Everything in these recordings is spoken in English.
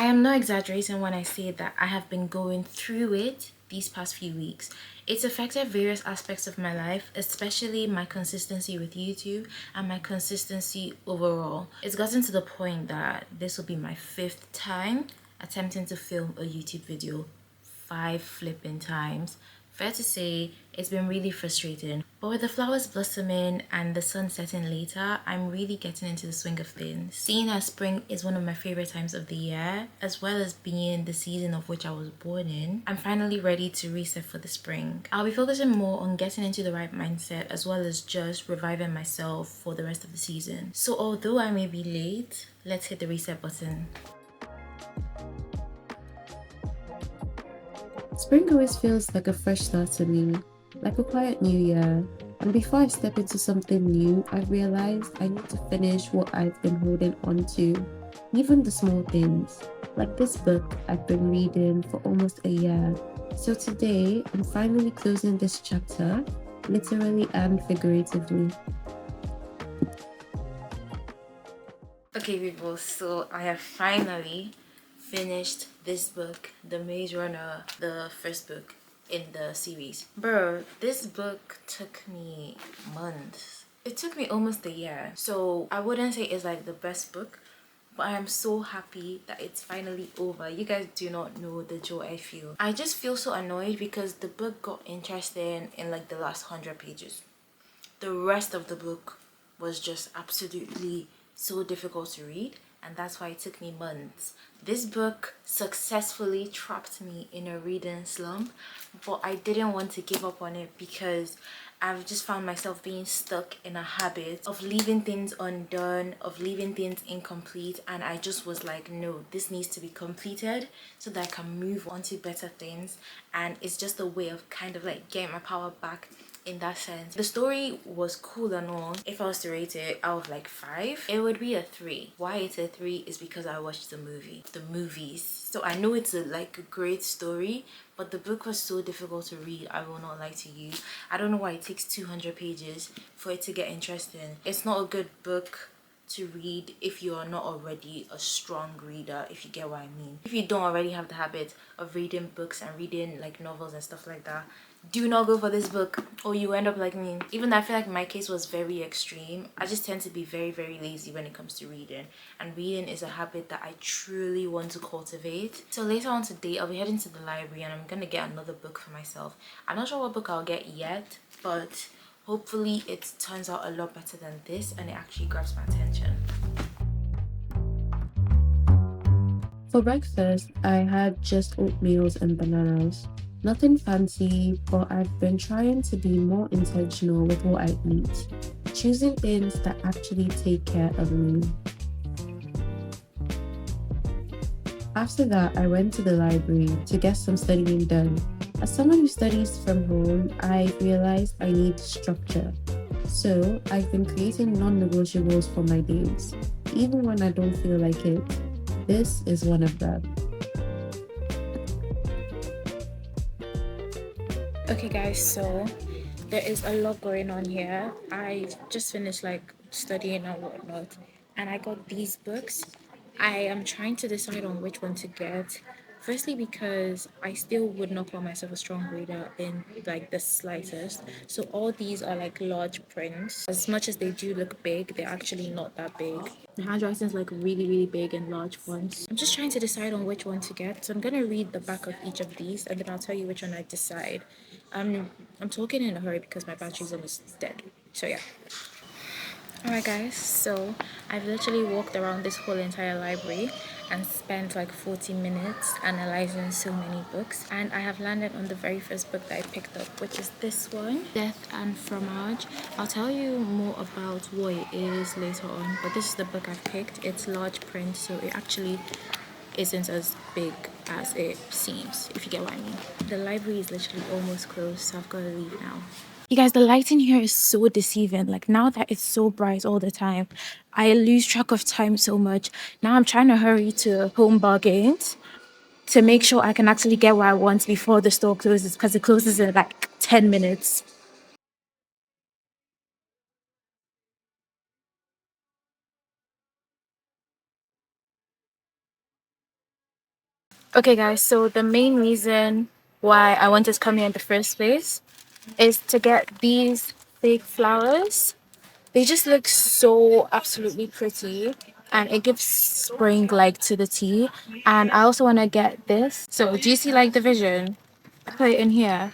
I am not exaggerating when I say that I have been going through it these past few weeks. It's affected various aspects of my life, especially my consistency with YouTube and my consistency overall. It's gotten to the point that this will be my 5th time attempting to film a YouTube video. 5 flipping times. Fair to say, it's been really frustrating. But with the flowers blossoming and the sun setting later, I'm really getting into the swing of things. Seeing as spring is one of my favorite times of the year, as well as being the season of which I was born in, I'm finally ready to reset for the spring. I'll be focusing more on getting into the right mindset as well as just reviving myself for the rest of the season. So although I may be late, let's hit the reset button. Spring always feels like a fresh start to me, like a quiet new year. And before I step into something new, I've realized I need to finish what I've been holding on to, even the small things, like this book I've been reading for almost a year. So today, I'm finally closing this chapter, literally and figuratively. Okay, people, so I have finally finished this book, The Maze Runner, the first book in the series. Bro, this book took me months. It took me almost a year. So I wouldn't say it's like the best book, but I am so happy that it's finally over. You guys do not know the joy I feel. I just feel so annoyed because the book got interesting in like the last 100 pages. The rest of the book was just absolutely so difficult to read, and that's why it took me months. This book successfully trapped me in a reading slump, but I didn't want to give up on it because I've just found myself being stuck in a habit of leaving things undone, of leaving things incomplete, and I just was like, no, this needs to be completed so that I can move on to better things. And it's just a way of kind of like getting my power back in that sense. The story was cool and all. If I was to rate it out of like 5, it would be a 3. Why it's a 3 is because I watched the movies. So I know it's like a great story, but the book was so difficult to read, I will not lie to you. I don't know why it takes 200 pages for it to get interesting. It's not a good book to read if you are not already a strong reader, if you get what I mean. If you don't already have the habit of reading books and reading like novels and stuff like that, do not go for this book or you end up like me. Even though I feel like my case was very extreme, I just tend to be very lazy when it comes to reading, and reading is a habit that I truly want to cultivate. So later on today, I'll be heading to the library and I'm gonna get another book for myself. I'm not sure what book I'll get yet, but hopefully it turns out a lot better than this and it actually grabs my attention. For breakfast, I had just oatmeals and bananas. Nothing fancy, but I've been trying to be more intentional with what I eat, choosing things that actually take care of me. After that, I went to the library to get some studying done. As someone who studies from home, I realized I need structure. So I've been creating non-negotiables for my days, even when I don't feel like it. This is one of them. Okay guys, so there is a lot going on here. I just finished like studying and whatnot, and I got these books. I am trying to decide on which one to get. Firstly, because I still would not call myself a strong reader in like the slightest. So all these are like large prints. As much as they do look big, they're actually not that big. The handwriting is like really big and large fonts. I'm just trying to decide on which one to get. So I'm gonna read the back of each of these and then I'll tell you which one I decide. I'm talking in a hurry because my battery's almost dead. So yeah. Alright guys, so I've literally walked around this whole entire library and spent like 40 minutes analyzing so many books, and I have landed on the very first book that I picked up, which is this one, Death and Fromage. I'll tell you more about what it is later on, but this is the book I've picked. It's large print, so it actually isn't as big as it seems, if you get what I mean. The library is literally almost closed, so I've got to leave now. You guys, the lighting here is so deceiving. Like now that it's so bright all the time, I lose track of time so much. Now I'm trying to hurry to Home Bargains to make sure I can actually get what I want before the store closes, because it closes in like 10 minutes. Okay guys, so the main reason why I wanted to come here in the first place is to get these fake flowers. They just look so absolutely pretty and it gives spring like to the tea. And I also want to get this. So do you see like the vision? I put it in here.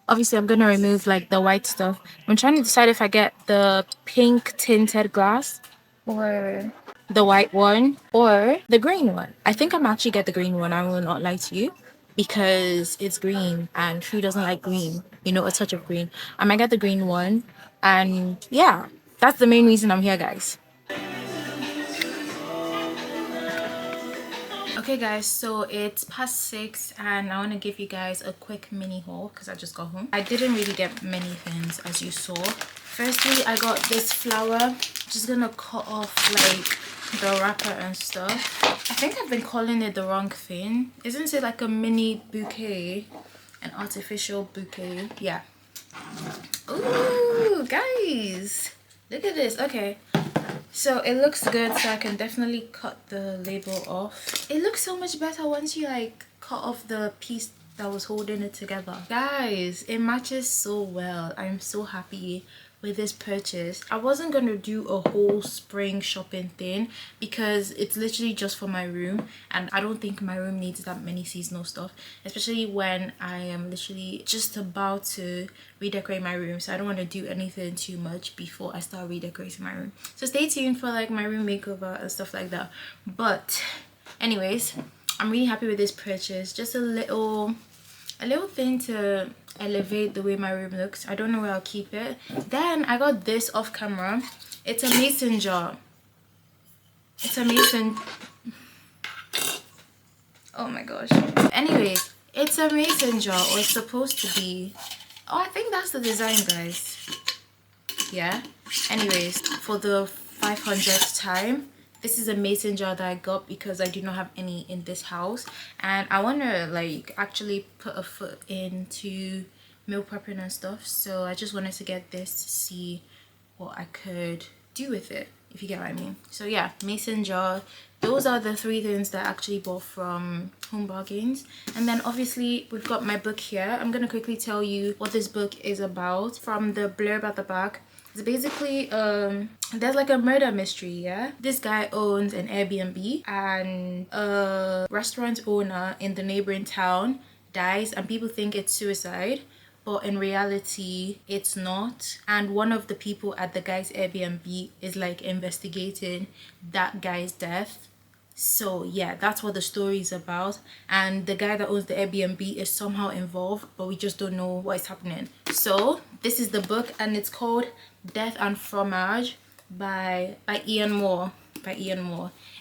Obviously I'm gonna remove like the white stuff. I'm trying to decide if I get the pink tinted glass or the white one or the green one. I think I'm actually get the green one, I will not lie to you, because it's green and who doesn't like green, you know, a touch of green. I might get the green one. And yeah, that's the main reason I'm here, guys. Okay guys, so it's past 6 and I want to give you guys a quick mini haul because I just got home. I didn't really get many things as you saw. Firstly, I got this flower. Just gonna cut off like the wrapper and stuff. I think I've been calling it the wrong thing. Isn't it like a mini bouquet? An artificial bouquet? Yeah. Ooh, guys, look at this. Okay, so it looks good, so I can definitely cut the label off. It looks so much better once you like cut off the piece that was holding it together. Guys, it matches so well. I'm so happy with this purchase. I wasn't gonna do a whole spring shopping thing because it's literally just for my room and I don't think my room needs that many seasonal stuff, especially when I am literally just about to redecorate my room. So I don't want to do anything too much before I start redecorating my room. So stay tuned for like my room makeover and stuff like that. But anyways, I'm really happy with this purchase. Just a little thing to elevate the way my room looks. I don't know where I'll keep it. Then I got this off camera. It's a mason jar. It's a mason. Oh my gosh. Anyways, it's a mason jar, or it's supposed to be. Oh, I think that's the design, guys. Yeah. Anyways, for the 500th time, this is a mason jar that I got because I do not have any in this house and I want to like actually put a foot into meal prepping and stuff. So I just wanted to get this to see what I could do with it, if you get what I mean. So yeah, mason jar. Those are the 3 things that I actually bought from Home Bargains. And then obviously we've got my book here. I'm gonna quickly tell you what this book is about from the blurb at the back. It's basically there's like a murder mystery. Yeah, this guy owns an Airbnb and a restaurant owner in the neighboring town dies and people think it's suicide, but in reality it's not. And one of the people at the guy's Airbnb is like investigating that guy's death. So yeah, that's what the story is about, and the guy that owns the Airbnb is somehow involved, but we just don't know what is happening. So this is the book and it's called Death and Fromage by Ian Moore.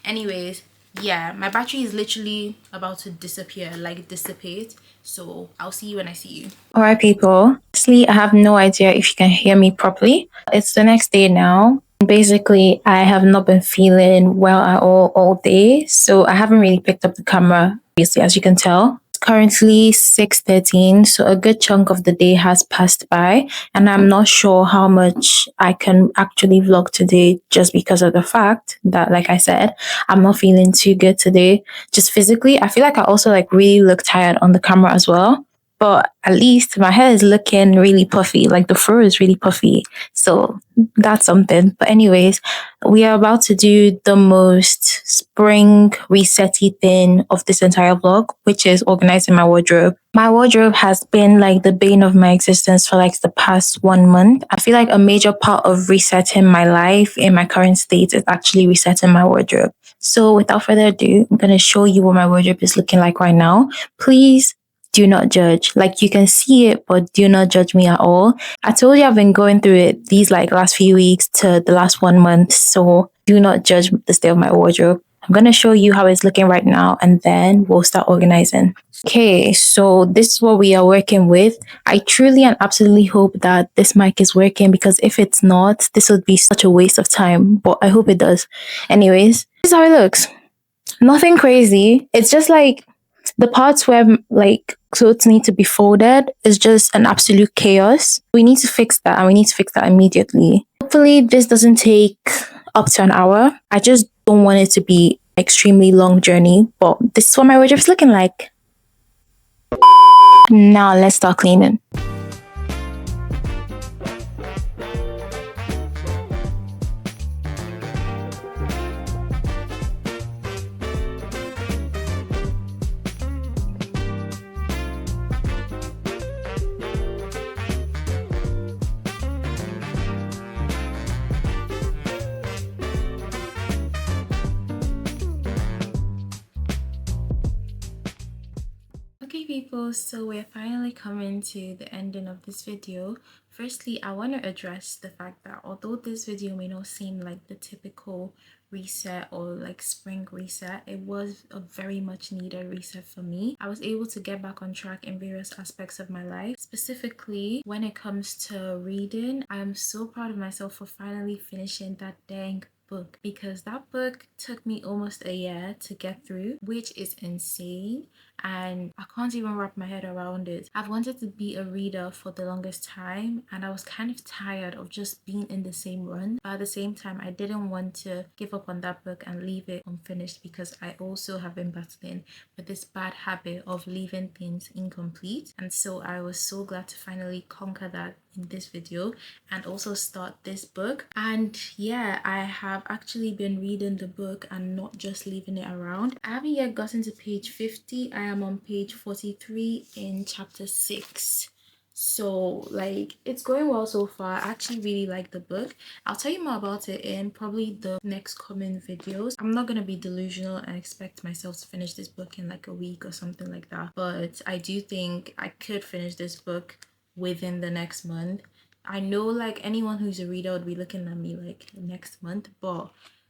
Anyways, yeah, my battery is literally about to disappear, like dissipate, so I'll see you when I see you. All right, people, honestly I have no idea if you can hear me properly. It's the next day now. Basically, I have not been feeling well at all day, so I haven't really picked up the camera, obviously, as you can tell. It's currently 6:13, so a good chunk of the day has passed by, and I'm not sure how much I can actually vlog today just because of the fact that, like I said, I'm not feeling too good today. Just physically, I feel like I also like really look tired on the camera as well. But at least my hair is looking really puffy, like the fur is really puffy. So that's something. But anyways, we are about to do the most spring resetty thing of this entire vlog, which is organizing my wardrobe. My wardrobe has been like the bane of my existence for like the past 1 month. I feel like a major part of resetting my life in my current state is actually resetting my wardrobe. So without further ado, I'm going to show you what my wardrobe is looking like right now. Please do not judge. Like, you can see it, but do not judge me at all. I told you I've been going through it these like last few weeks to the last 1 month, so do not judge the state of my wardrobe. I'm gonna show you how it's looking right now and then we'll start organizing. Okay, so this is what we are working with. I truly and absolutely hope that this mic is working, because if it's not, this would be such a waste of time, but I hope it does. Anyways, this is how it looks. Nothing crazy. It's just like the parts where like clothes need to be folded is just an absolute chaos. We need to fix that, and we need to fix that immediately. Hopefully this doesn't take up to an hour. I just don't want it to be extremely long journey, but this is what my wardrobe is looking like. Now let's start cleaning. Okay people, so we're finally coming to the ending of this video. Firstly, I want to address the fact that although this video may not seem like the typical reset or like spring reset, it was a very much needed reset for me. I was able to get back on track in various aspects of my life. Specifically, when it comes to reading, I am so proud of myself for finally finishing that dang book, because that book took me almost a year to get through, which is insane, and I can't even wrap my head around it. I've wanted to be a reader for the longest time, and I was kind of tired of just being in the same run, but at the same time I didn't want to give up on that book and leave it unfinished, because I also have been battling with this bad habit of leaving things incomplete. And so I was so glad to finally conquer that in this video and also start this book. And yeah, I have actually been reading the book and not just leaving it around. I haven't yet gotten to page 50. I am on page 43 in chapter 6. So like, it's going well so far. I actually really like the book. I'll tell you more about it in probably the next coming videos. I'm not gonna be delusional and expect myself to finish this book in like a week or something like that, but I do think I could finish this book within the next month. I know like anyone who's a reader would be looking at me like next month, but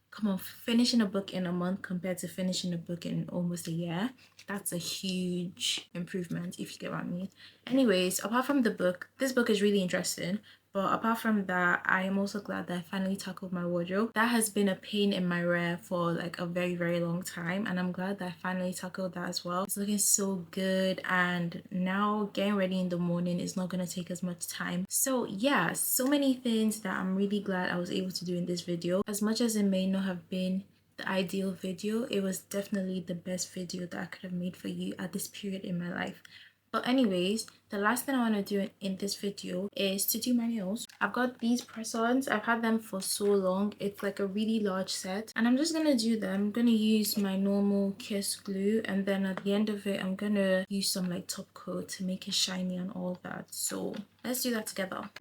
come on, finishing a book in a month compared to finishing a book in almost a year, that's a huge improvement, if you get what I mean. Anyways, apart from the book, this book is really interesting. But apart from that, I am also glad that I finally tackled my wardrobe. That has been a pain in my rear for like a very, very long time. And I'm glad that I finally tackled that as well. It's looking so good. And now getting ready in the morning is not going to take as much time. So yeah, so many things that I'm really glad I was able to do in this video. As much as it may not have been the ideal video, it was definitely the best video that I could have made for you at this period in my life. But anyways, the last thing I want to do in this video is to do my nails. I've got these press-ons. I've had them for so long. It's like a really large set. And I'm just going to do them. I'm going to use my normal Kiss glue. And then at the end of it, I'm going to use some like top coat to make it shiny and all that. So let's do that together.